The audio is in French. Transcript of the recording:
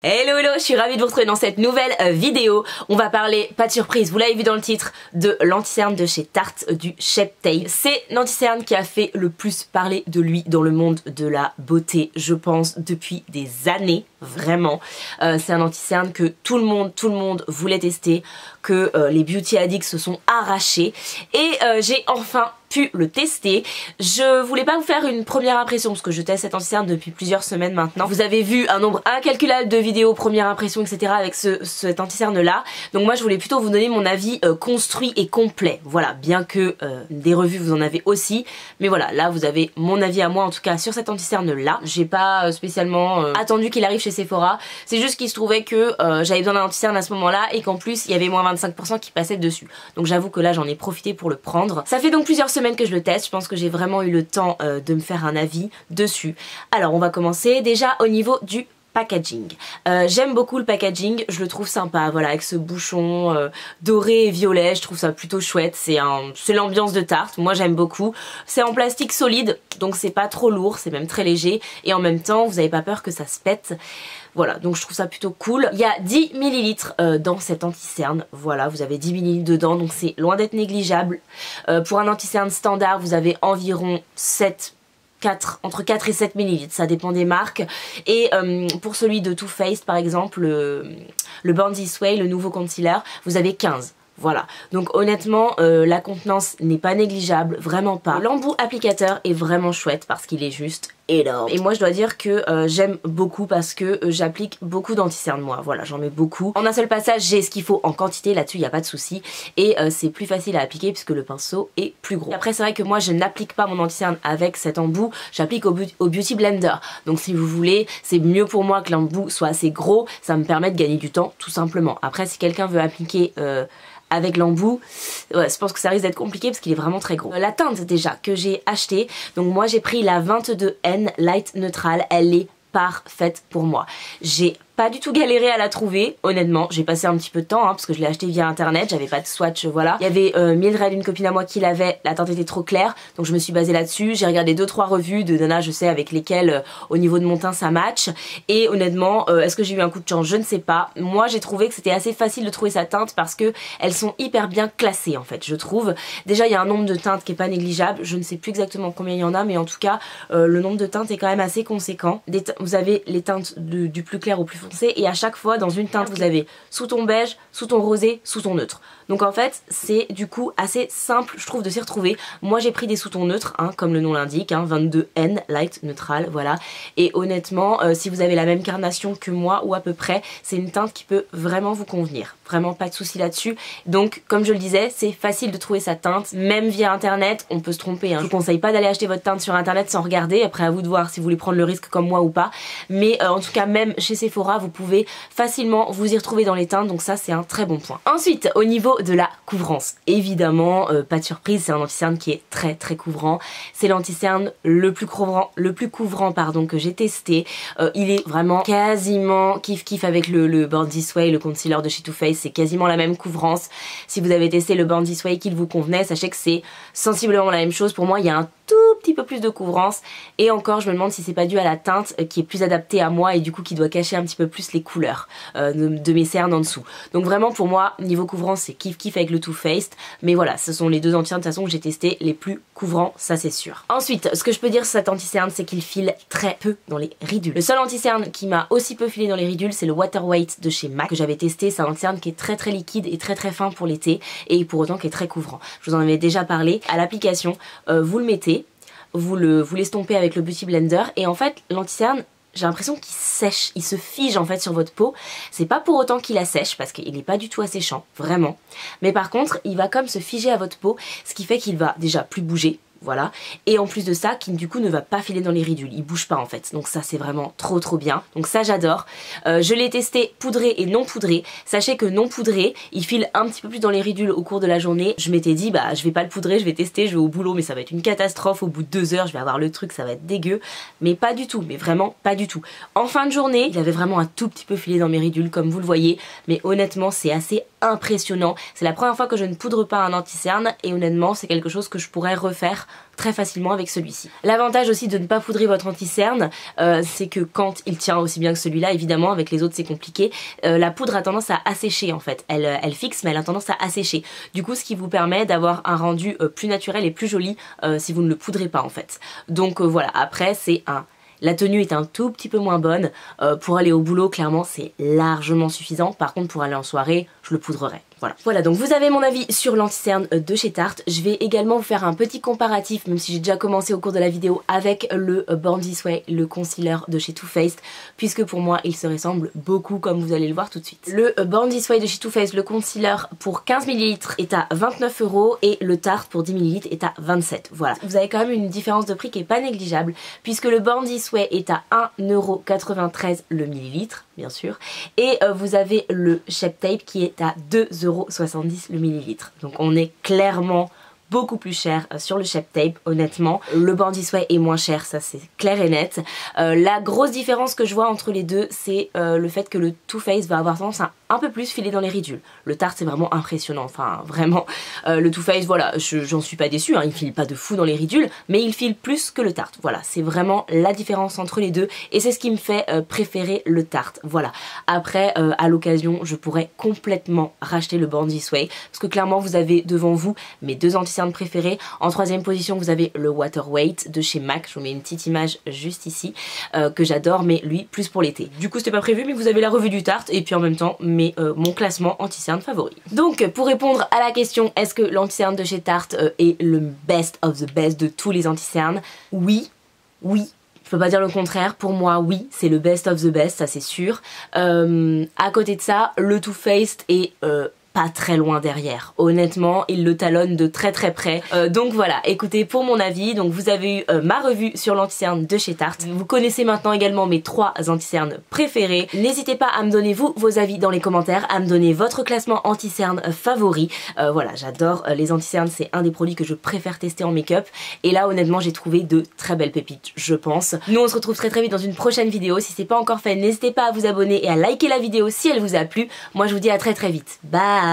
Hello hello, je suis ravie de vous retrouver dans cette nouvelle vidéo. On va parler, pas de surprise, vous l'avez vu dans le titre, de l'anti-cerne de chez Tarte du Shape Tape. C'est l'anti-cerne qui a fait le plus parler de lui dans le monde de la beauté, je pense, depuis des années, vraiment. C'est un anti-cerne que tout le monde voulait tester, que les beauty addicts se sont arrachés et j'ai enfin pu le tester. Je voulais pas vous faire une première impression parce que je teste cet anti-cerne depuis plusieurs semaines maintenant. Vous avez vu un nombre incalculable de vidéos première impression etc avec cet anti-cerne là. Donc moi je voulais plutôt vous donner mon avis construit et complet. Voilà, bien que des revues vous en avez aussi. Mais voilà, là vous avez mon avis à moi en tout cas sur cet anti-cerne là. J'ai pas spécialement attendu qu'il arrive chez Sephora. C'est juste qu'il se trouvait que j'avais besoin d'un anti-cerne à ce moment là et qu'en plus il y avait moins 25% qui passait dessus. Donc j'avoue que là j'en ai profité pour le prendre. Ça fait donc plusieurs semaines que je le teste, je pense que j'ai vraiment eu le temps de me faire un avis dessus. Alors on va commencer déjà au niveau du packaging. J'aime beaucoup le packaging, je le trouve sympa, voilà, avec ce bouchon doré et violet, je trouve ça plutôt chouette, c'est l'ambiance de Tarte, moi j'aime beaucoup. C'est en plastique solide, donc c'est pas trop lourd, c'est même très léger, et en même temps vous n'avez pas peur que ça se pète. Voilà, donc je trouve ça plutôt cool. Il y a 10 ml dans cet anti-cerne, voilà, vous avez 10 ml dedans, donc c'est loin d'être négligeable. Pour un anti-cerne standard, vous avez environ entre 4 et 7 ml, ça dépend des marques. Et pour celui de Too Faced par exemple, le Born This Way, le nouveau concealer, vous avez 15. Voilà, donc honnêtement la contenance n'est pas négligeable, vraiment pas. L'embout applicateur est vraiment chouette parce qu'il est juste énorme. Et moi je dois dire que j'aime beaucoup parce que j'applique beaucoup d'anti-cerne moi, voilà, j'en mets beaucoup. En un seul passage j'ai ce qu'il faut en quantité, là-dessus il n'y a pas de souci. Et c'est plus facile à appliquer puisque le pinceau est plus gros. Après c'est vrai que moi je n'applique pas mon anti-cerne avec cet embout, j'applique au Beauty Blender. Donc si vous voulez, c'est mieux pour moi que l'embout soit assez gros, ça me permet de gagner du temps tout simplement. Après si quelqu'un veut appliquer avec l'embout, ouais, je pense que ça risque d'être compliqué parce qu'il est vraiment très gros. La teinte déjà que j'ai acheté, donc moi j'ai pris la 22N Light Neutral, elle est parfaite pour moi. J'ai pas du tout galéré à la trouver, honnêtement, j'ai passé un petit peu de temps parce que je l'ai acheté via internet, j'avais pas de swatch, voilà. Il y avait Mildred, une copine à moi qui l'avait, la teinte était trop claire, donc je me suis basée là-dessus, j'ai regardé 2-3 revues de nanas je sais avec lesquelles au niveau de mon teint ça match, et honnêtement, est-ce que j'ai eu un coup de chance? Je ne sais pas. Moi j'ai trouvé que c'était assez facile de trouver sa teinte parce que elles sont hyper bien classées en fait, je trouve. Déjà il y a un nombre de teintes qui est pas négligeable, je ne sais plus exactement combien il y en a, mais en tout cas le nombre de teintes est quand même assez conséquent. Vous avez les teintes du plus clair au plus foncé, et à chaque fois dans une teinte vous avez sous ton beige, sous ton rosé, sous ton neutre. Donc en fait c'est du coup assez simple je trouve de s'y retrouver. Moi j'ai pris des sous-tons neutres comme le nom l'indique, 22N Light Neutral, voilà. Et honnêtement si vous avez la même carnation que moi ou à peu près, c'est une teinte qui peut vraiment vous convenir. Vraiment pas de souci là-dessus. Donc comme je le disais, c'est facile de trouver sa teinte, même via internet, on peut se tromper. Je vous conseille pas d'aller acheter votre teinte sur internet sans regarder, après à vous de voir si vous voulez prendre le risque comme moi ou pas. Mais en tout cas même chez Sephora vous pouvez facilement vous y retrouver dans les teintes, donc ça c'est un très bon point. Ensuite au niveau de la couvrance, évidemment pas de surprise, c'est un anti-cerne qui est très couvrant. C'est l'anti-cerne le plus couvrant pardon, que j'ai testé. Il est vraiment quasiment kiff avec le Born This Way, le concealer de chez Too Faced, c'est quasiment la même couvrance. Si vous avez testé le Born This Way qu'il vous convenait, sachez que c'est sensiblement la même chose. Pour moi il y a un tout petit peu plus de couvrance, et encore je me demande si c'est pas dû à la teinte qui est plus adaptée à moi et du coup qui doit cacher un petit peu plus les couleurs de mes cernes en dessous. Donc vraiment pour moi niveau couvrance c'est kiff avec le Too Faced, mais voilà, ce sont les deux anti-cernes de toute façon que j'ai testé les plus couvrants, ça c'est sûr. Ensuite ce que je peux dire sur cet anti-cerne, c'est qu'il file très peu dans les ridules. Le seul anti-cerne qui m'a aussi peu filé dans les ridules, c'est le Water Weight de chez MAC que j'avais testé. C'est un anti-cerne qui est très liquide et très fin pour l'été, et pour autant qui est très couvrant. Je vous en avais déjà parlé. À l'application vous le mettez, vous l'estompez avec le Beauty Blender, et en fait l'anti-cerne, j'ai l'impression qu'il sèche, il se fige en fait sur votre peau. C'est pas pour autant qu'il assèche parce qu'il n'est pas du tout asséchant, vraiment. Mais par contre, il va comme se figer à votre peau, ce qui fait qu'il va déjà plus bouger. Voilà, et en plus de ça qui du coup ne va pas filer dans les ridules, il bouge pas en fait, donc ça c'est vraiment trop bien, donc ça j'adore. Je l'ai testé poudré et non poudré. Sachez que non poudré il file un petit peu plus dans les ridules au cours de la journée. Je m'étais dit bah je vais pas le poudrer, je vais tester, je vais au boulot mais ça va être une catastrophe, au bout de 2 heures je vais avoir le truc, ça va être dégueu. Mais pas du tout, mais vraiment pas du tout. En fin de journée il avait vraiment un tout petit peu filé dans mes ridules comme vous le voyez, mais honnêtement c'est assez impressionnant. C'est la première fois que je ne poudre pas un anti-cerne et honnêtement c'est quelque chose que je pourrais refaire faire très facilement avec celui-ci. L'avantage aussi de ne pas poudrer votre anti-cerne, c'est que quand il tient aussi bien que celui-là, évidemment avec les autres c'est compliqué, la poudre a tendance à assécher en fait. Elle fixe mais elle a tendance à assécher. Du coup ce qui vous permet d'avoir un rendu plus naturel et plus joli si vous ne le poudrez pas en fait. Donc voilà, après c'est la tenue est un tout petit peu moins bonne. Pour aller au boulot, clairement, c'est largement suffisant. Par contre, pour aller en soirée, je le poudrerai. Voilà, donc vous avez mon avis sur l'anti-cerne de chez Tarte. Je vais également vous faire un petit comparatif, même si j'ai déjà commencé au cours de la vidéo, avec le Born This Way, le concealer de chez Too Faced, puisque pour moi, il se ressemble beaucoup, comme vous allez le voir tout de suite. Le Born This Way de chez Too Faced, le concealer pour 15 ml est à 29 € et le Tarte pour 10 ml est à 27. Voilà, vous avez quand même une différence de prix qui est pas négligeable, puisque le Born This Way est à 1,93 € le millilitre, bien sûr, et vous avez le Shape Tape qui est à 2,70 € le millilitre. Donc on est clairement beaucoup plus cher sur le Shape Tape, honnêtement. Le Born This Way est moins cher, ça c'est clair et net. La grosse différence que je vois entre les deux, c'est le fait que le Too Faced va avoir tendance à un peu plus filer dans les ridules. Le Tarte c'est vraiment impressionnant, enfin vraiment. Le Too Faced, voilà, j'en suis pas déçue, hein, il file pas de fou dans les ridules, mais il file plus que le Tarte. Voilà, c'est vraiment la différence entre les deux et c'est ce qui me fait préférer le Tarte. Voilà. Après, à l'occasion, je pourrais complètement racheter le Born This Way parce que clairement vous avez devant vous mes deux anti-cernes préférés. En troisième position, vous avez le Water Weight de chez MAC. Je vous mets une petite image juste ici que j'adore, mais lui plus pour l'été. Du coup, c'était pas prévu, mais vous avez la revue du Tarte et puis en même temps mon classement anti-cerne favori. Donc, pour répondre à la question, est-ce que l'anti-cerne de chez Tarte est le best of the best de tous les anti-cernes? Oui. Je peux pas dire le contraire, pour moi oui, c'est le best of the best, ça c'est sûr. À côté de ça, le Too Faced est pas très loin derrière. Honnêtement, il le talonne de très près. Donc voilà, écoutez, pour mon avis, donc vous avez eu ma revue sur l'anti-cerne de chez Tarte. Vous connaissez maintenant également mes 3 anti-cernes préférés. N'hésitez pas à me donner vos avis dans les commentaires, à me donner votre classement anti-cerne favori. Voilà, j'adore les anti-cernes, c'est un des produits que je préfère tester en make-up. Et là, honnêtement, j'ai trouvé de très belles pépites, je pense. Nous, on se retrouve très vite dans une prochaine vidéo. Si c'est pas encore fait, n'hésitez pas à vous abonner et à liker la vidéo si elle vous a plu. Moi, je vous dis à très vite. Bye!